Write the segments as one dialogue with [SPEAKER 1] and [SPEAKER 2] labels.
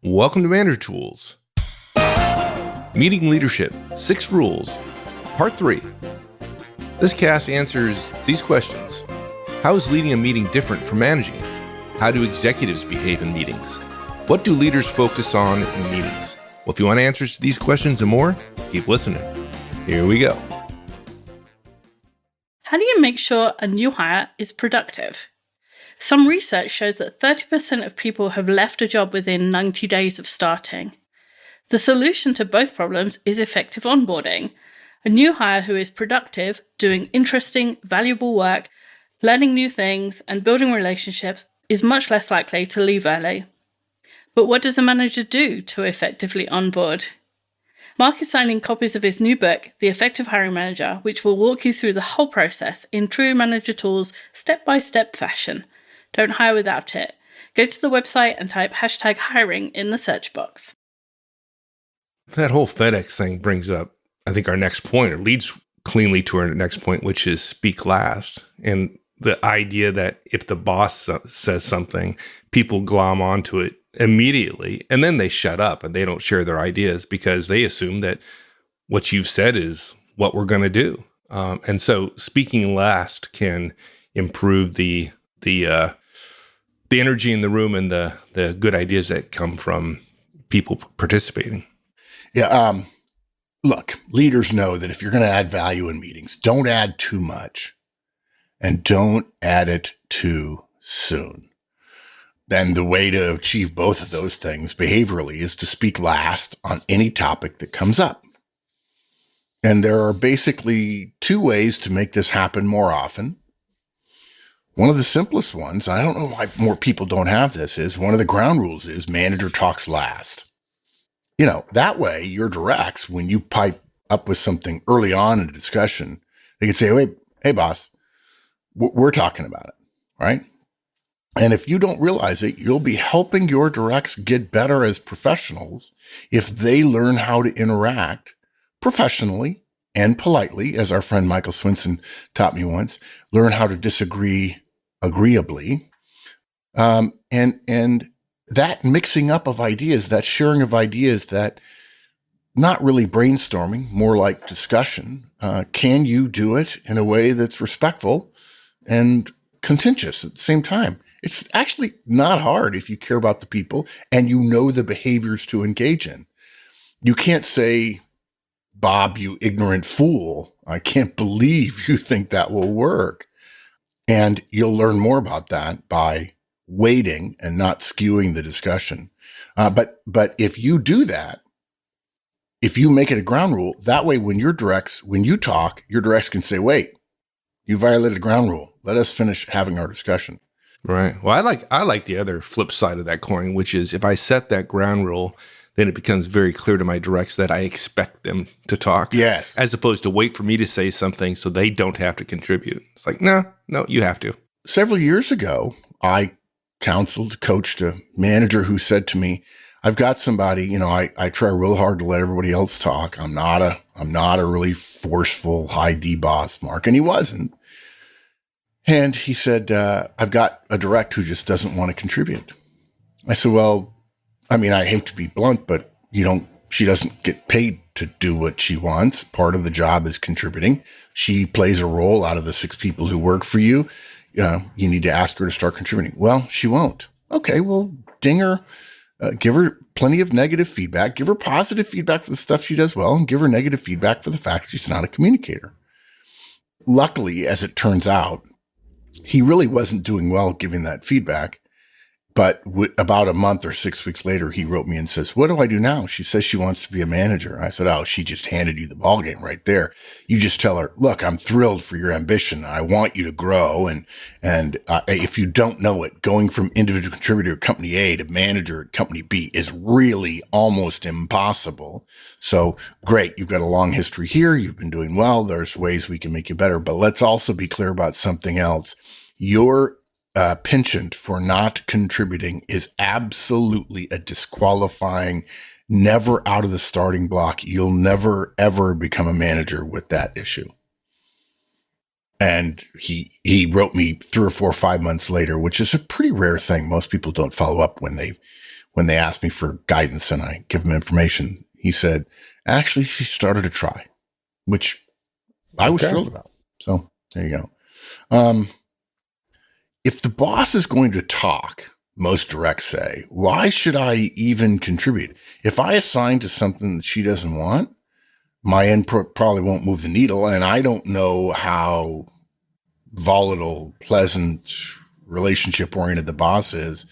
[SPEAKER 1] Welcome to Manager Tools. Meeting Leadership, 6 Rules, Part 3. This cast answers these questions. How is leading a meeting different from managing? How do executives behave in meetings? What do leaders focus on in meetings? Well, if you want answers to these questions and more, keep listening. Here we go.
[SPEAKER 2] How do you make sure a new hire is productive? Some research shows that 30% of people have left a job within 90 days of starting. The solution to both problems is effective onboarding. A new hire who is productive, doing interesting, valuable work, learning new things, and building relationships is much less likely to leave early. But what does a manager do to effectively onboard? Mark is signing copies of his new book, The Effective Hiring Manager, which will walk you through the whole process in true Manager Tools step-by-step fashion. Don't hire without it. Go to the website and type #hiring in the search box.
[SPEAKER 1] That whole FedEx thing brings up, I think, our next point, or leads cleanly to our next point, which is speak last. And the idea that if the boss says something, people glom onto it immediately, and then they shut up and they don't share their ideas because they assume that what you've said is what we're going to do. And so speaking last can improve the energy in the room and the good ideas that come from people participating.
[SPEAKER 3] Yeah. Look, leaders know that if you're going to add value in meetings, don't add too much and don't add it too soon. Then the way to achieve both of those things behaviorally is to speak last on any topic that comes up. And there are basically 2 ways to make this happen more often. One of the simplest ones, I don't know why more people don't have this, is one of the ground rules is manager talks last. That way your directs, when you pipe up with something early on in a discussion, they can say, wait, hey boss, we're talking about it, right? And if you don't realize it, you'll be helping your directs get better as professionals if they learn how to interact professionally and politely, as our friend Michael Swinson taught me once, learn how to disagree agreeably. And that mixing up of ideas, that sharing of ideas, that not really brainstorming, more like discussion, can you do it in a way that's respectful and contentious at the same time? It's actually not hard if you care about the people and you know the behaviors to engage in. You can't say, Bob, you ignorant fool, I can't believe you think that will work. And you'll learn more about that by waiting and not skewing the discussion. But if you do that, if you make it a ground rule, that way when you talk, your directs can say, wait, you violated a ground rule. Let us finish having our discussion.
[SPEAKER 1] Right. Well, I like the other flip side of that coin, which is if I set that ground rule, then it becomes very clear to my directs that I expect them to talk.
[SPEAKER 3] Yes.
[SPEAKER 1] As opposed to wait for me to say something so they don't have to contribute. It's like, no, you have to.
[SPEAKER 3] Several years ago, I coached a manager who said to me, I've got somebody, I try real hard to let everybody else talk. I'm not a really forceful high D boss, Mark. And he wasn't. And he said, I've got a direct who just doesn't want to contribute. I said, well, I hate to be blunt, but she doesn't get paid to do what she wants. Part of the job is contributing. She plays a role out of the 6 people who work for you. You need to ask her to start contributing. Well, she won't. Okay, well, ding her, give her plenty of negative feedback, give her positive feedback for the stuff she does well, and give her negative feedback for the fact she's not a communicator. Luckily, as it turns out, he really wasn't doing well giving that feedback. But about a month or 6 weeks later, he wrote me and says, what do I do now? She says she wants to be a manager. I said, oh, she just handed you the ballgame right there. You just tell her, look, I'm thrilled for your ambition. I want you to grow. And if you don't know it, going from individual contributor at company A to manager at company B is really almost impossible. So great. You've got a long history here. You've been doing well. There's ways we can make you better. But let's also be clear about something else. Your penchant for not contributing is absolutely a disqualifying, never out of the starting block. You'll never, ever become a manager with that issue. And he wrote me 3 or 4 or 5 months later, which is a pretty rare thing. Most people don't follow up when when they ask me for guidance and I give them information, he said, actually, she started to try, which I was thrilled about. So there you go. If the boss is going to talk, most directs say, why should I even contribute? If I assign to something that she doesn't want, my input probably won't move the needle. And I don't know how volatile, pleasant, relationship-oriented the boss is.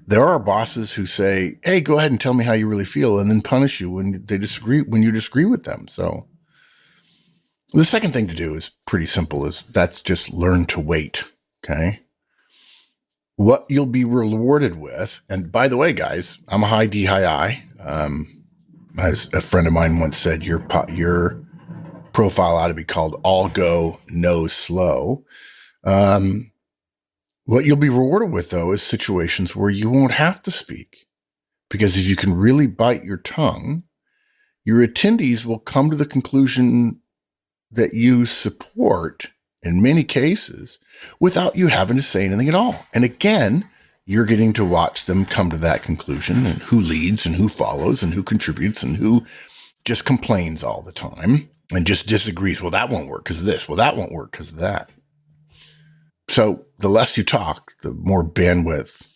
[SPEAKER 3] There are bosses who say, hey, go ahead and tell me how you really feel, and then punish you when you disagree with them. So the second thing to do is pretty simple, that's just learn to wait. Okay. What you'll be rewarded with, and by the way, guys, I'm a high D, high I. As a friend of mine once said, your profile ought to be called all go, no slow. What you'll be rewarded with, though, is situations where you won't have to speak. Because if you can really bite your tongue, your attendees will come to the conclusion that you support, in many cases, without you having to say anything at all. And again, you're getting to watch them come to that conclusion, and who leads and who follows and who contributes and who just complains all the time and just disagrees. Well, that won't work because of this. Well, that won't work because of that. So the less you talk, the more bandwidth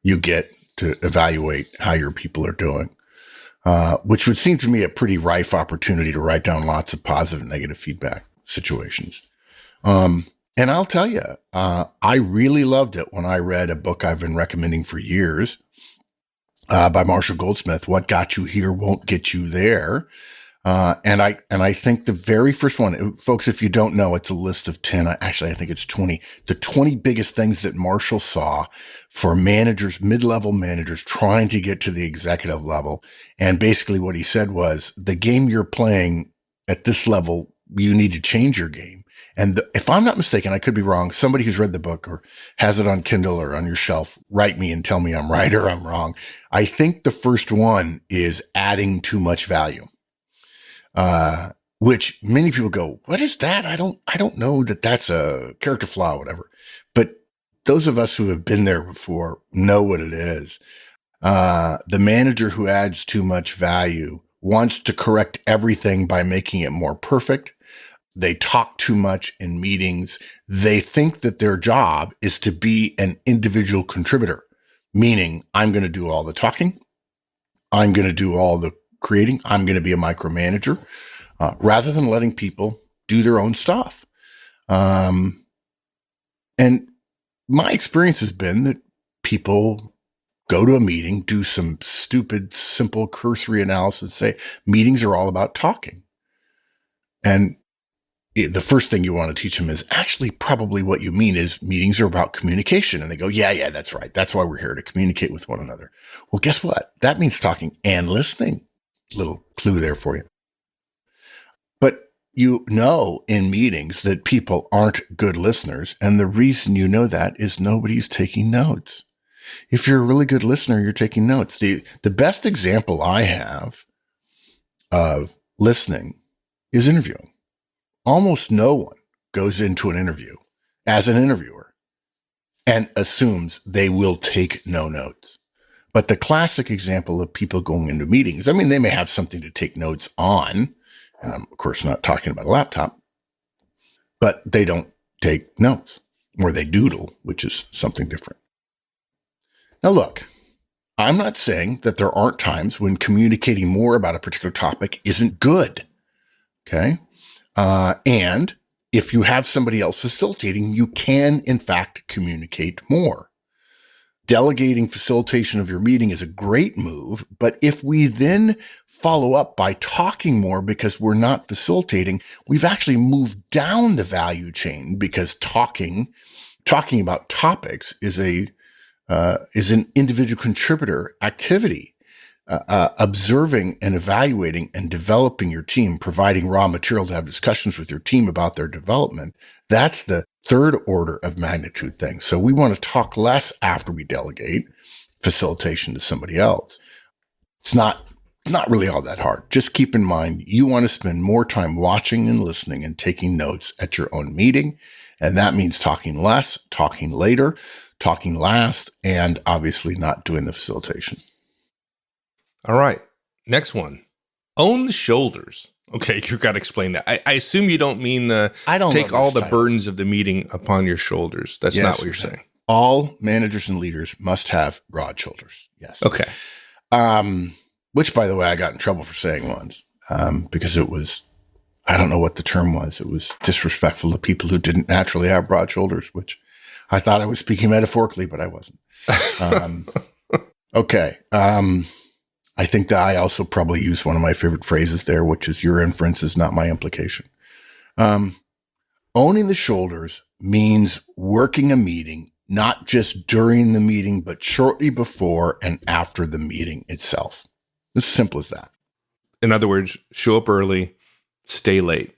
[SPEAKER 3] you get to evaluate how your people are doing, which would seem to me a pretty rife opportunity to write down lots of positive and negative feedback situations. And I'll tell you, I really loved it when I read a book I've been recommending for years by Marshall Goldsmith, What Got You Here Won't Get You There. And I think the very first one, folks, if you don't know, it's a list of 10. Actually, I think it's 20. The 20 biggest things that Marshall saw for managers, mid-level managers trying to get to the executive level. And basically what he said was, the game you're playing at this level, you need to change your game. And if I'm not mistaken, I could be wrong. Somebody who's read the book or has it on Kindle or on your shelf, write me and tell me I'm right or I'm wrong. I think the first one is adding too much value. Which many people go, what is that? I don't know that that's a character flaw or whatever. But those of us who have been there before know what it is. The manager who adds too much value wants to correct everything by making it more perfect. They talk too much in meetings. They think that their job is to be an individual contributor, meaning I'm going to do all the talking. I'm going to do all the creating. I'm going to be a micromanager, rather than letting people do their own stuff. And my experience has been that people go to a meeting, do some stupid, simple, cursory analysis, say meetings are all about talking. And the first thing you want to teach them is actually probably what you mean is meetings are about communication. And they go, yeah, that's right. That's why we're here, to communicate with one another. Well, guess what? That means talking and listening. Little clue there for you. But you know in meetings that people aren't good listeners. And the reason you know that is nobody's taking notes. If you're a really good listener, you're taking notes. The best example I have of listening is interviewing. Almost no one goes into an interview as an interviewer and assumes they will take no notes. But the classic example of people going into meetings, I mean, they may have something to take notes on, and I'm, of course, not talking about a laptop, but they don't take notes, or they doodle, which is something different. Now, look, I'm not saying that there aren't times when communicating more about a particular topic isn't good, okay? And if you have somebody else facilitating, you can, in fact, communicate more. Delegating facilitation of your meeting is a great move, but if we then follow up by talking more because we're not facilitating, we've actually moved down the value chain, because talking about topics is an individual contributor activity. Observing and evaluating and developing your team, providing raw material to have discussions with your team about their development, that's the third order of magnitude thing. So we want to talk less after we delegate facilitation to somebody else. It's not really all that hard. Just keep in mind, you want to spend more time watching and listening and taking notes at your own meeting. And that means talking less, talking later, talking last, and obviously not doing the facilitation.
[SPEAKER 1] All right. Next one. Own the shoulders. Okay, you've got to explain that. I assume you don't mean
[SPEAKER 3] I don't
[SPEAKER 1] take
[SPEAKER 3] love
[SPEAKER 1] all
[SPEAKER 3] this
[SPEAKER 1] the
[SPEAKER 3] title.
[SPEAKER 1] burdens of the meeting upon your shoulders. That's
[SPEAKER 3] Yes,
[SPEAKER 1] not what you're saying.
[SPEAKER 3] All managers and leaders must have broad shoulders. Yes.
[SPEAKER 1] Okay.
[SPEAKER 3] Which, by the way, I got in trouble for saying once because it was, I don't know what the term was. It was disrespectful to people who didn't naturally have broad shoulders, which I thought I was speaking metaphorically, but I wasn't. Okay. I think that I also probably use one of my favorite phrases there, which is your inference is not my implication. Owning the shoulders means working a meeting, not just during the meeting, but shortly before and after the meeting itself. It's as simple as that.
[SPEAKER 1] In other words, show up early, stay late.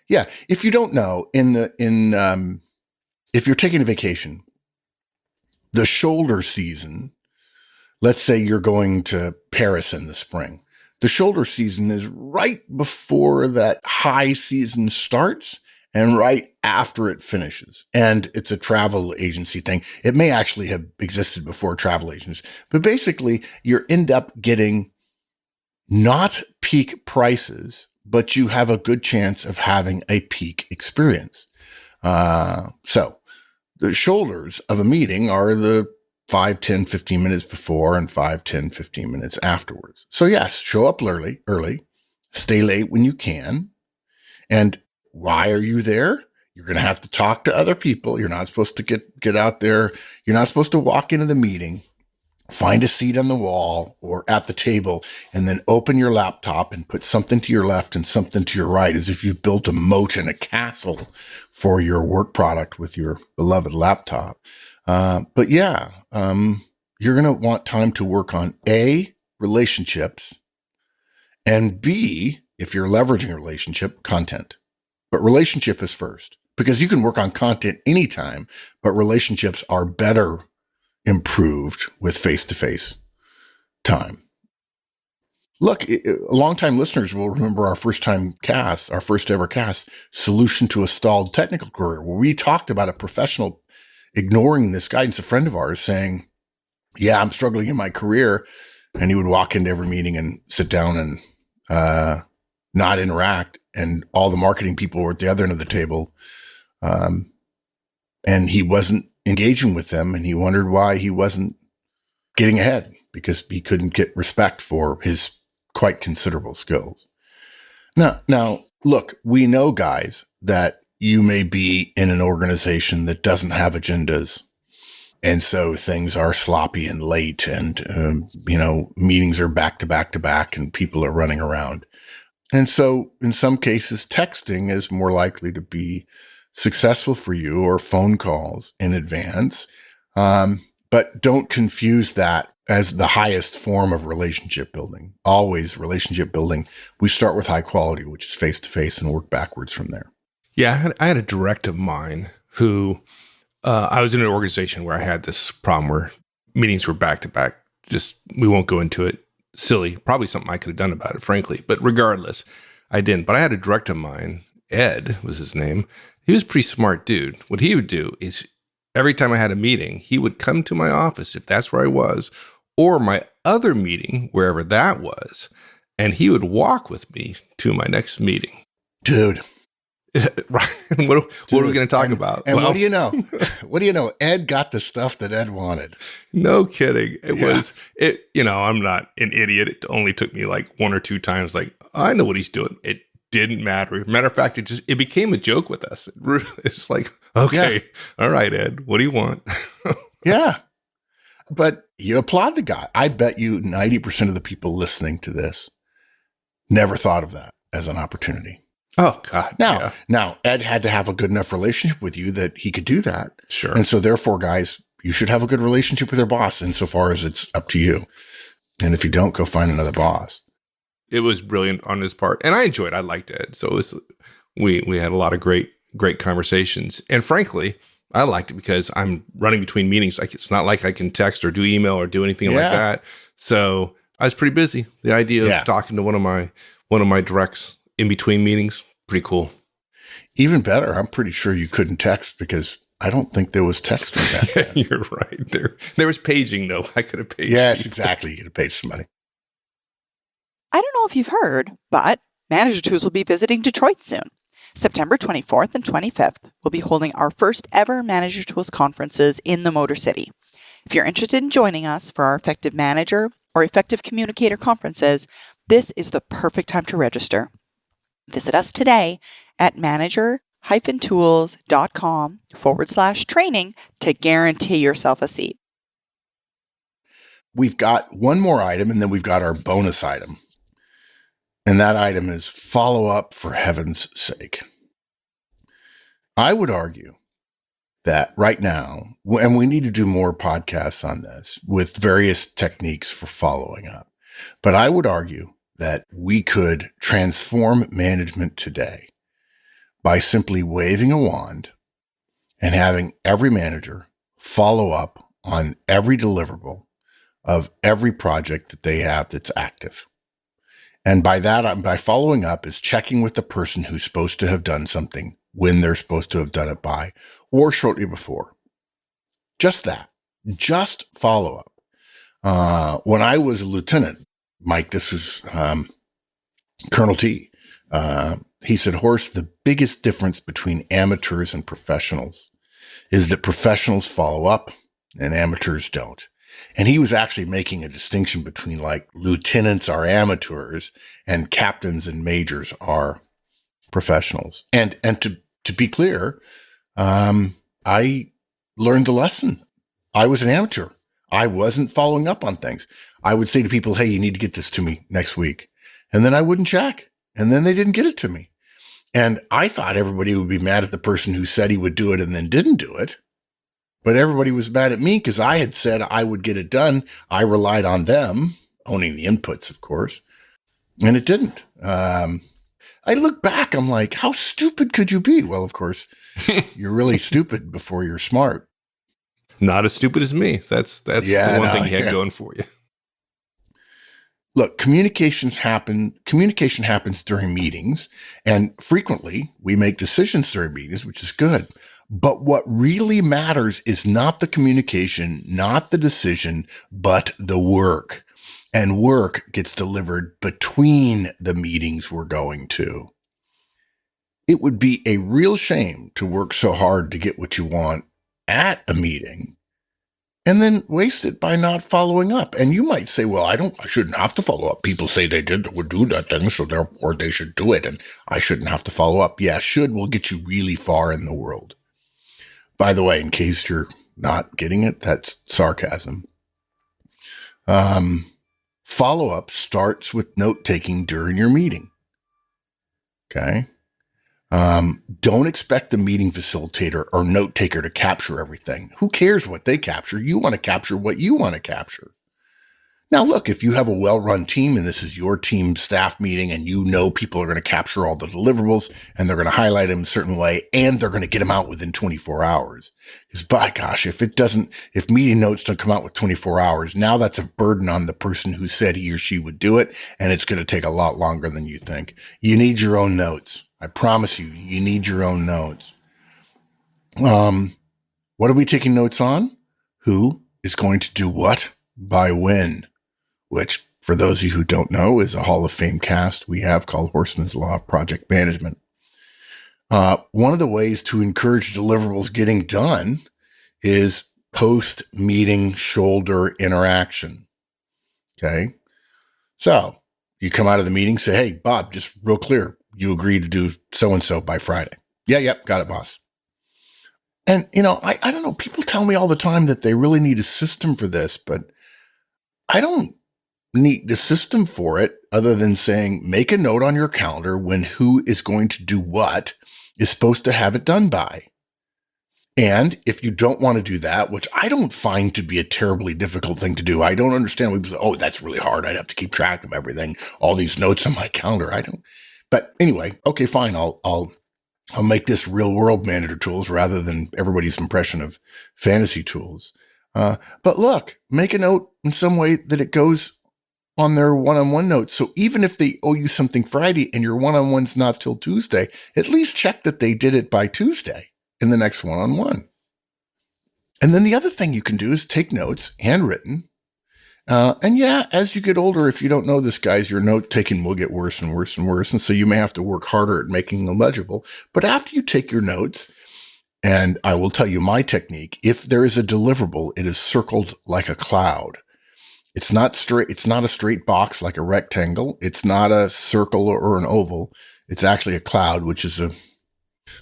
[SPEAKER 3] Yeah. If you don't know, if you're taking a vacation, the shoulder season, let's say you're going to Paris in the spring. The shoulder season is right before that high season starts and right after it finishes. And it's a travel agency thing. It may actually have existed before travel agents, but basically you end up getting not peak prices, but you have a good chance of having a peak experience. So the shoulders of a meeting are the 5, 10, 15 minutes before and 5, 10, 15 minutes afterwards. So yes, show up early, stay late when you can. And why are you there? You're going to have to talk to other people. You're not supposed to get out there. You're not supposed to walk into the meeting, find a seat on the wall or at the table, and then open your laptop and put something to your left and something to your right as if you built a moat and a castle for your work product with your beloved laptop. But yeah, you're going to want time to work on A, relationships, and B, if you're leveraging a relationship, content. But relationship is first because you can work on content anytime, but relationships are better improved with face-to-face time. Look, longtime listeners will remember our first ever cast, Solution to a Stalled Technical Career, where we talked about a professional ignoring this guidance, a friend of ours saying, yeah, I'm struggling in my career. And he would walk into every meeting and sit down and not interact. And all the marketing people were at the other end of the table. And he wasn't engaging with them. And he wondered why he wasn't getting ahead because he couldn't get respect for his quite considerable skills. Now, look, we know, guys, that you may be in an organization that doesn't have agendas. And so things are sloppy and late and, meetings are back to back to back and people are running around. And so in some cases, texting is more likely to be successful for you or phone calls in advance. But don't confuse that as the highest form of relationship building. Always relationship building. We start with high quality, which is face-to-face, and work backwards from there.
[SPEAKER 1] Yeah, I had a direct of mine who I was in an organization where I had this problem where meetings were back to back. Just, we won't go into it. Silly. Probably something I could have done about it, frankly. But regardless, I didn't. But I had a direct of mine, Ed was his name. He was a pretty smart dude. What he would do is every time I had a meeting, he would come to my office, if that's where I was, or my other meeting, wherever that was, and he would walk with me to my next meeting.
[SPEAKER 3] Dude.
[SPEAKER 1] Right. What are we going to talk about?
[SPEAKER 3] And what do you know? What do you know? Ed got the stuff that Ed wanted.
[SPEAKER 1] No kidding. I'm not an idiot. It only took me like one or two times. Like, I know what he's doing. It didn't matter. Matter of fact, it became a joke with us. It's like, okay, yeah. All right, Ed, what do you want?
[SPEAKER 3] Yeah. But you applaud the guy. I bet you 90% of the people listening to this never thought of that as an opportunity.
[SPEAKER 1] Oh, God.
[SPEAKER 3] Now, Ed had to have a good enough relationship with you that he could do that.
[SPEAKER 1] Sure.
[SPEAKER 3] And so therefore, guys, you should have a good relationship with your boss insofar as it's up to you. And if you don't, go find another boss.
[SPEAKER 1] It was brilliant on his part. And I enjoyed it. I liked Ed. So we had a lot of great conversations. And frankly, I liked it because I'm running between meetings. Like, it's not like I can text or do email or do anything like that. So I was pretty busy. The idea of talking to one of my directs in between meetings, pretty cool.
[SPEAKER 3] Even better, I'm pretty sure you couldn't text because I don't think there was texting back then.
[SPEAKER 1] You're right. There was paging, though. I could have paged.
[SPEAKER 3] Yes,
[SPEAKER 1] you.
[SPEAKER 3] Exactly. You could have paged somebody.
[SPEAKER 4] I don't know if you've heard, but Manager Tools will be visiting Detroit soon. September 24th and 25th, we'll be holding our first ever Manager Tools conferences in the Motor City. If you're interested in joining us for our Effective Manager or Effective Communicator conferences, this is the perfect time to register. Visit us today at manager-tools.com/training to guarantee yourself a seat.
[SPEAKER 3] We've got one more item, and then we've got our bonus item. And that item is follow up, for heaven's sake. I would argue that right now, and we need to do more podcasts on this with various techniques for following up, but I would argue that we could transform management today by simply waving a wand and having every manager follow up on every deliverable of every project that they have that's active. And by that, by following up is checking with the person who's supposed to have done something when they're supposed to have done it by, or shortly before. Just that. Just follow up. When I was a lieutenant, Mike, this was Colonel T. He said, Horst, the biggest difference between amateurs and professionals is that professionals follow up and amateurs don't. And he was actually making a distinction between like lieutenants are amateurs and captains and majors are professionals. And to be clear, I learned a lesson. I was an amateur. I wasn't following up on things. I would say to people, hey, you need to get this to me next week. And then I wouldn't check. And then they didn't get it to me. And I thought everybody would be mad at the person who said he would do it and then didn't do it. But everybody was mad at me because I had said I would get it done. I relied on them, owning the inputs, of course, and it didn't. I look back, I'm like, how stupid could you be? Well, of course, you're really stupid before you're smart.
[SPEAKER 1] Not as stupid as me. That's the one thing you had going for you.
[SPEAKER 3] Look, communication happens during meetings, and frequently we make decisions during meetings, which is good. But what really matters is not the communication, not the decision, but the work. And work gets delivered between the meetings we're going to. It would be a real shame to work so hard to get what you want at a meeting and then waste it by not following up. And you might say, well, I shouldn't have to follow up. People say they would do that thing, so therefore they should do it. And I shouldn't have to follow up. Yeah, should will get you really far in the world. By the way, in case you're not getting it, that's sarcasm. Follow-up starts with note-taking during your meeting. Okay? Don't expect the meeting facilitator or note-taker to capture everything. Who cares what they capture? You want to capture what you want to capture. Now, look, if you have a well-run team and this is your team staff meeting and you know people are going to capture all the deliverables and they're going to highlight them a certain way and they're going to get them out within 24 hours. Because by gosh, if meeting notes don't come out with 24 hours, now that's a burden on the person who said he or she would do it, and it's going to take a lot longer than you think. You need your own notes. I promise you, you need your own notes. What are we taking notes on? Who is going to do what by when? Which, for those of you who don't know, is a Hall of Fame cast we have called Horstman's Law of Project Management. One of the ways to encourage deliverables getting done is post-meeting shoulder interaction. Okay? So, you come out of the meeting, say, hey, Bob, just real clear, you agree to do so-and-so by Friday. Yep, got it, boss. And, I don't know, people tell me all the time that they really need a system for this, but I don't need the system for it other than saying, make a note on your calendar when who is going to do what is supposed to have it done by. And if you don't want to do that, which I don't find to be a terribly difficult thing to do, I don't understand. People say, oh, that's really hard. I'd have to keep track of everything, all these notes on my calendar. I don't. But anyway, okay, fine. I'll make this real world manager tools rather than everybody's impression of fantasy tools. But look, make a note in some way that it goes on their one-on-one notes. So even if they owe you something Friday and your one-on-one's not till Tuesday, at least check that they did it by Tuesday in the next one-on-one. And then the other thing you can do is take notes, handwritten, And yeah, as you get older, if you don't know this, guys, your note taking will get worse and worse and worse. And so you may have to work harder at making them legible. But after you take your notes, and I will tell you my technique, if there is a deliverable, it is circled like a cloud. It's not straight. It's not a straight box like a rectangle. It's not a circle or an oval. It's actually a cloud, which is a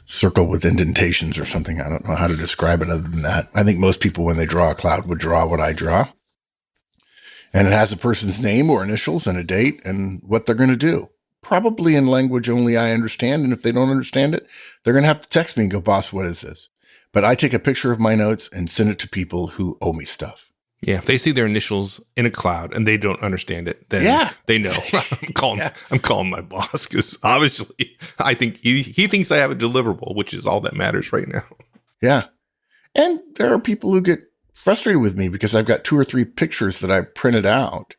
[SPEAKER 3] circle with indentations or something. I don't know how to describe it other than that. I think most people, when they draw a cloud, would draw what I draw. And it has a person's name or initials and a date and what they're going to do. Probably in language only I understand. And if they don't understand it, they're going to have to text me and go, boss, what is this? But I take a picture of my notes and send it to people who owe me stuff.
[SPEAKER 1] Yeah, if they see their initials in a cloud and they don't understand it, then they know. I'm calling my boss because obviously I think he thinks I have a deliverable, which is all that matters right now.
[SPEAKER 3] Yeah. And there are people who get frustrated with me because I've got 2 or 3 pictures that I printed out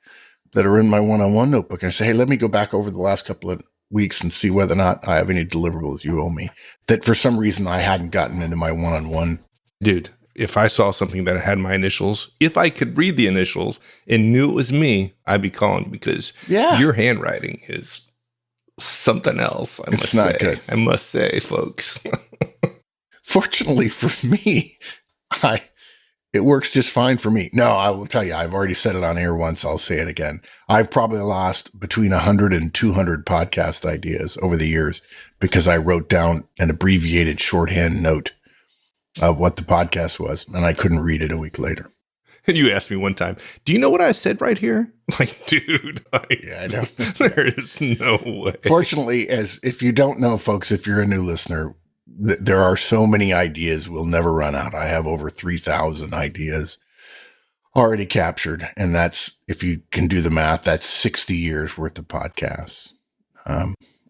[SPEAKER 3] that are in my one-on-one notebook. And I say, hey, let me go back over the last couple of weeks and see whether or not I have any deliverables you owe me that for some reason I hadn't gotten into my one-on-one.
[SPEAKER 1] Dude, if I saw something that had my initials, if I could read the initials and knew it was me, I'd be calling you because your handwriting is something else. I must say, folks.
[SPEAKER 3] Fortunately for me, it works just fine for me. No, I will tell you, I've already said it on air once. I'll say it again. I've probably lost between 100 and 200 podcast ideas over the years because I wrote down an abbreviated shorthand note of what the podcast was, and I couldn't read it a week later.
[SPEAKER 1] And you asked me one time, do you know what I said right here? Like, dude,
[SPEAKER 3] I know.
[SPEAKER 1] There is no way.
[SPEAKER 3] Fortunately, if you don't know, folks, if you're a new listener, there are so many ideas we'll never run out. I have over 3,000 ideas already captured. And that's, if you can do the math, that's 60 years worth of podcasts.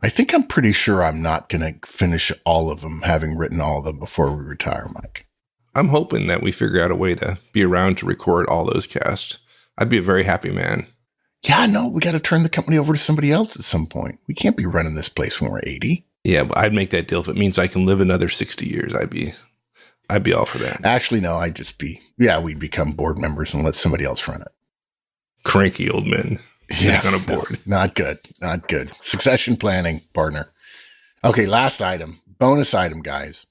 [SPEAKER 3] I think I'm pretty sure I'm not going to finish all of them, having written all of them before we retire, Mike.
[SPEAKER 1] I'm hoping that we figure out a way to be around to record all those casts. I'd be a very happy man.
[SPEAKER 3] Yeah, no, we got to turn the company over to somebody else at some point. We can't be running this place when we're 80.
[SPEAKER 1] Yeah, but I'd make that deal if it means I can live another 60 years. I'd be all for that.
[SPEAKER 3] Actually, no, we'd become board members and let somebody else run it.
[SPEAKER 1] Cranky old men sitting on a board.
[SPEAKER 3] No, not good. Succession planning, partner. Okay, last item, bonus item, guys.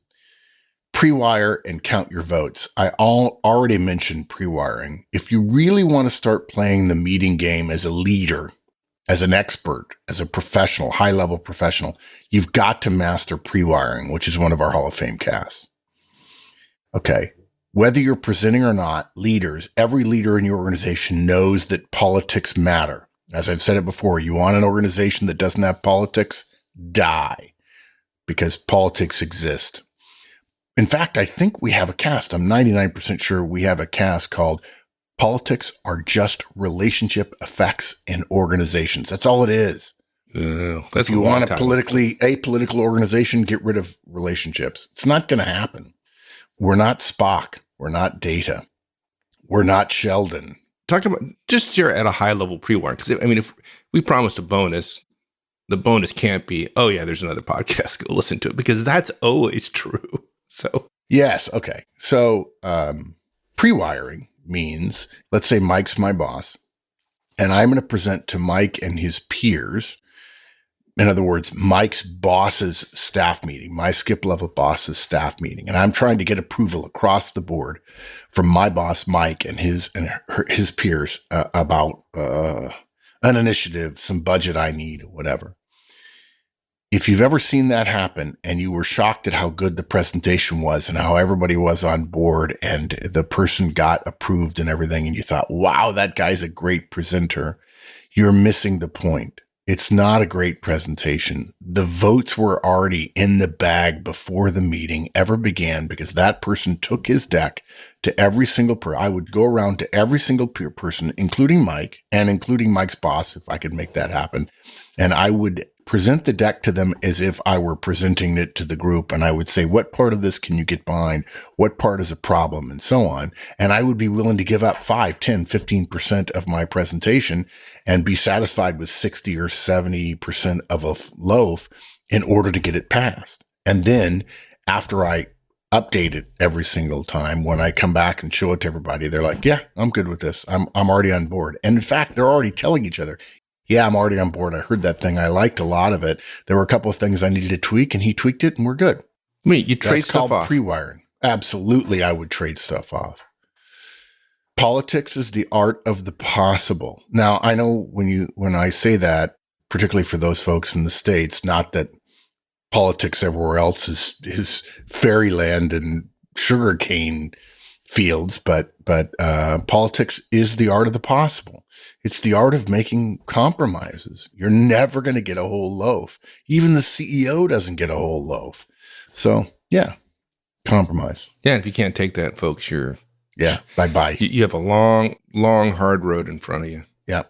[SPEAKER 3] Pre-wire and count your votes. I already mentioned pre-wiring. If you really want to start playing the meeting game as a leader, as an expert, as a professional, high-level professional, you've got to master pre-wiring, which is one of our Hall of Fame casts. Okay. Whether you're presenting or not, every leader in your organization knows that politics matter. As I've said it before, you want an organization that doesn't have politics, die, because politics exist. In fact, I think we have a cast. I'm 99% sure we have a cast called Politics Are Just Relationship Effects in Organizations. That's all it is.
[SPEAKER 1] If
[SPEAKER 3] you want a political organization, get rid of relationships. It's not going to happen. We're not Spock. We're not Data. We're not Sheldon.
[SPEAKER 1] Talk about just share at a high level pre-warn. Because I mean, if we promised a bonus, the bonus can't be, oh yeah, there's another podcast. Go listen to it, because that's always true. So
[SPEAKER 3] yes, okay. So pre-wiring means, let's say Mike's my boss, and I'm going to present to Mike and his peers. In other words, Mike's boss's staff meeting, my skip level boss's staff meeting. And I'm trying to get approval across the board from my boss, Mike, and his peers about an initiative, some budget I need, whatever. If you've ever seen that happen and you were shocked at how good the presentation was and how everybody was on board and the person got approved and everything, and you thought, wow, that guy's a great presenter, you're missing the point. It's not a great presentation. The votes were already in the bag before the meeting ever began, because that person took his deck to every single person. I would go around to every single person, including Mike and including Mike's boss, if I could make that happen. And I would present the deck to them as if I were presenting it to the group. And I would say, what part of this can you get behind? What part is a problem? And so on. And I would be willing to give up 5, 10, 15% of my presentation and be satisfied with 60 or 70% of a loaf in order to get it passed. And then after I update it every single time. When I come back and show it to everybody, they're like, yeah, I'm good with this. I'm already on board. And in fact, they're already telling each other, yeah, I'm already on board. I heard that thing. I liked a lot of it. There were a couple of things I needed to tweak, and he tweaked it, and we're good.
[SPEAKER 1] Wait, you trade
[SPEAKER 3] That's
[SPEAKER 1] stuff
[SPEAKER 3] called
[SPEAKER 1] off.
[SPEAKER 3] pre-wiring. Absolutely, I would trade stuff off. Politics is the art of the possible. Now, I know when I say that, particularly for those folks in the States, not that politics everywhere else is fairyland and sugarcane fields, but politics is the art of the possible. It's the art of making compromises. You're never going to get a whole loaf. Even the CEO doesn't get a whole loaf. So, yeah, compromise.
[SPEAKER 1] Yeah, if you can't take that, folks,
[SPEAKER 3] Yeah, bye-bye.
[SPEAKER 1] you have a long, long, hard road in front of you.
[SPEAKER 3] Yeah.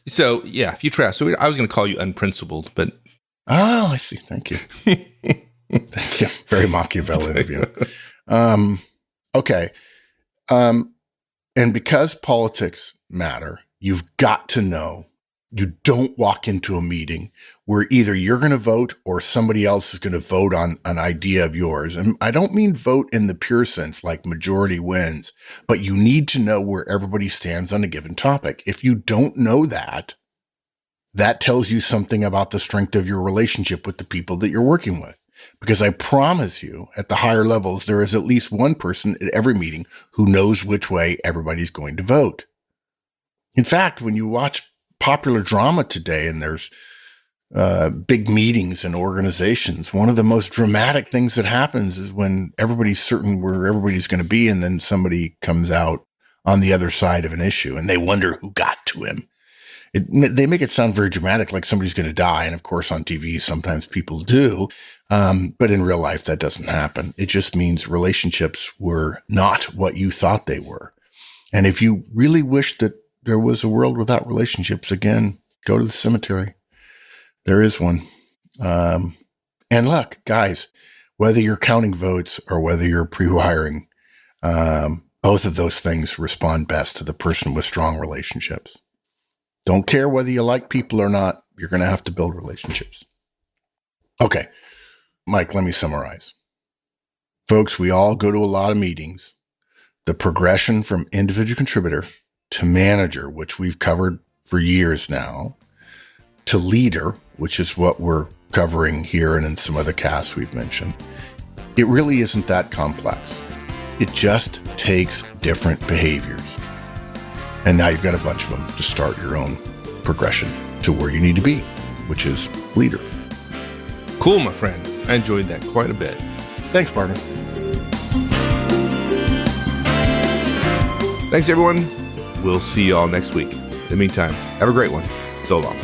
[SPEAKER 1] So, yeah, if you try. So I was going to call you unprincipled, but.
[SPEAKER 3] Oh, I see. Thank you. Thank you. Very Machiavellian of you. Okay. And because politics matter, you've got to know you don't walk into a meeting where either you're going to vote or somebody else is going to vote on an idea of yours. And I don't mean vote in the pure sense like majority wins, but you need to know where everybody stands on a given topic. If you don't know that, that tells you something about the strength of your relationship with the people that you're working with. Because I promise you, at the higher levels, there is at least one person at every meeting who knows which way everybody's going to vote. In fact, when you watch popular drama today and there's big meetings and organizations, one of the most dramatic things that happens is when everybody's certain where everybody's going to be, and then somebody comes out on the other side of an issue and they wonder who got to him. They make it sound very dramatic, like somebody's going to die. And of course, on TV, sometimes people do. But in real life, that doesn't happen. It just means relationships were not what you thought they were. And if you really wish that there was a world without relationships, again, go to the cemetery. There is one. And look, guys, whether you're counting votes or whether you're pre-wiring, both of those things respond best to the person with strong relationships. Don't care whether you like people or not. You're going to have to build relationships. Okay, Mike, let me summarize. Folks, we all go to a lot of meetings. The progression from individual contributor to manager, which we've covered for years now, to leader, which is what we're covering here and in some other casts we've mentioned, it really isn't that complex. It just takes different behaviors. And now you've got a bunch of them to start your own progression to where you need to be, which is leader.
[SPEAKER 1] Cool, my friend. I enjoyed that quite a bit.
[SPEAKER 3] Thanks, partner.
[SPEAKER 1] Thanks, everyone. We'll see you all next week. In the meantime, have a great one. So long.